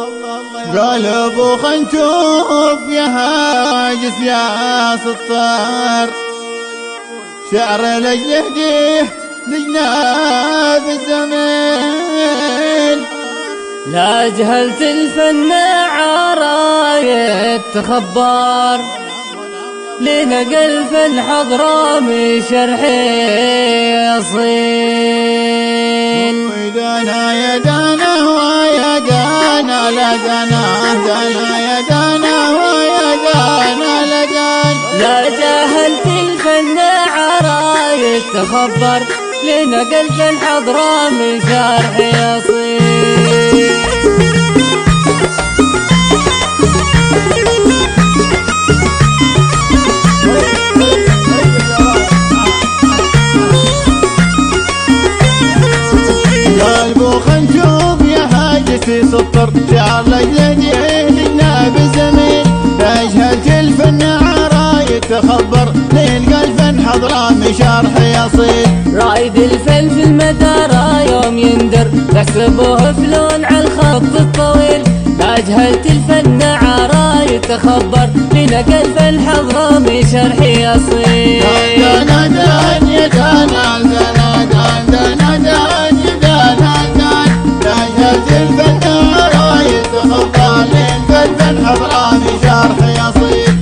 قلب خنشوف يا هاجس يا سطار، شعر لجهديه لجناب الزمين. لا جهلت الفن عراية تخبر، لنقل فن حضرامي شرحي أصيل. دانا يا دانا ويا دانا لا دانا، دانا يا دانا ويا دانا لا دانا. لا جهلت الفن عراية تخبر، لنقل فن حضرامي شرحي أصيل. سطر شعر لجلديه لجناب الزمين. أجهلت الفن عراية تخبر، لين قال فن حضرامي شرحي أصيل. رائد الفن في المدارة يوم يندر، تحسبوه فلون على الخط الطويل. أجهلت الفن عراية تخبر، لنقل فن حضرامي شرحي أصيل. دانا دان يا دانا دانا دان دانا دان يا دانا دان. أجهلت الفن عراية تخبر، لين قال فن حضرامي شرحي أصيل.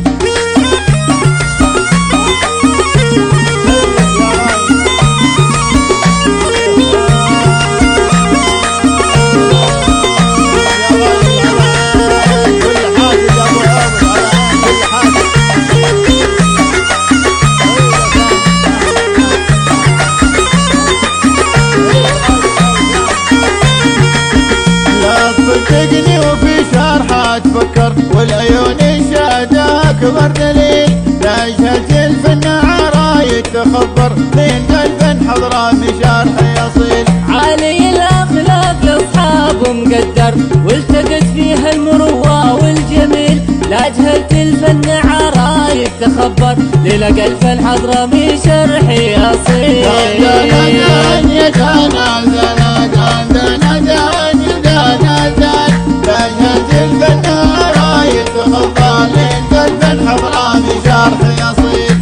صدقني وفي شرحها تفكر، والعيون الشهداء أكبر دليل. لا أجهلت الفن عراية تخبر، لين قال فن حضرامي شرحي أصيل. عالي الأخلاق لأصحابه مقدر، والتقت فيها المروة والجميل. لا أجهلت الفن عراية تخبر، لنقل فن حضرامي شرحي أصيل. دانا دان يا دانا دانا دان دانا دان يا دانا دان. لا أجهلت الفن عراية تخبر، لين قال فن حضرامي شرحي أصيل.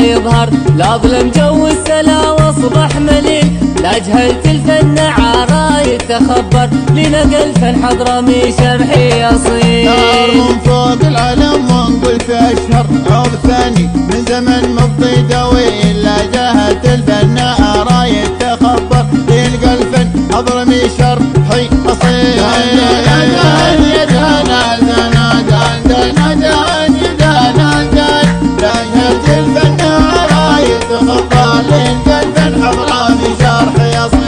يظهر لا ظلم جو السلا واصبح مليل. لا أجهلت الفن عراية تخبر، لنقل فن حضرامي شرحي أصيل. نار من فوق العلم ونقول في أشهر، عود ثاني من زمن مضي طويل. لا جهلت الفن عراية تخبر، لنقل فن حضرامي شرحي أصيل. دان يا دانا دانا دان دانا دان يا دانا دان. لا أجهلت الفن عراية تخبر، لين قال فن حضرامي شرحي أصيل.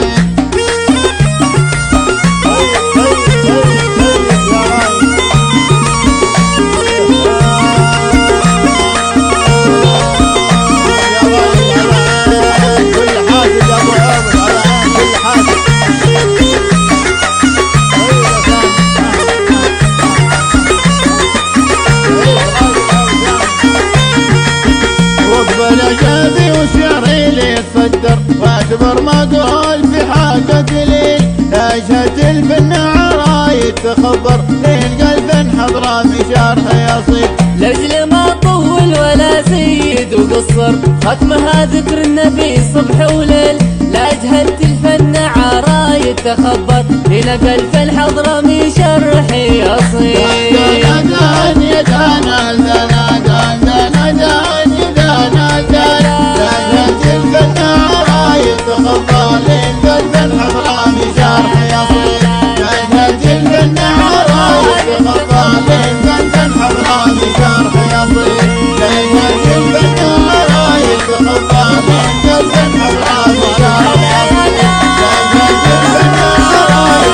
جابي وشعري لي يتصدر، واعتبر ما قول في حاجة دليل. أجهلت الفن عراية تخبر، لين قال فن حضرامي شرحي أصيل. لأجل ما طول ولا زيد وقصر، ختمها ذكر النبي صبح وليل. لا أجهلت الفن عراية تخبر، لنقل فن حضرامي شرحي أصيل. دانا دان يا دانا دانا دان دانا دان يا دانا دان. لا أجهلت الفن عراية تخبر، لين قال فن حضرامي شرحي أصيل. لا أجهلت الفن عراية تخبر، لين قال فن حضرامي شرحي أصيل. لا أجهلت الفن عراية تخبر، لين قال فن حضرامي شرحي أصيل. لا أجهلت الفن عراية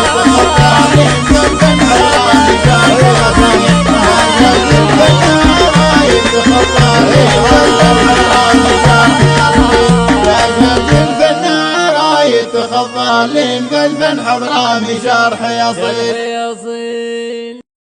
تخبر، لين قال فن حضرامي شرحي أصيل. الضالين قلبا حضرا بشرح يصير.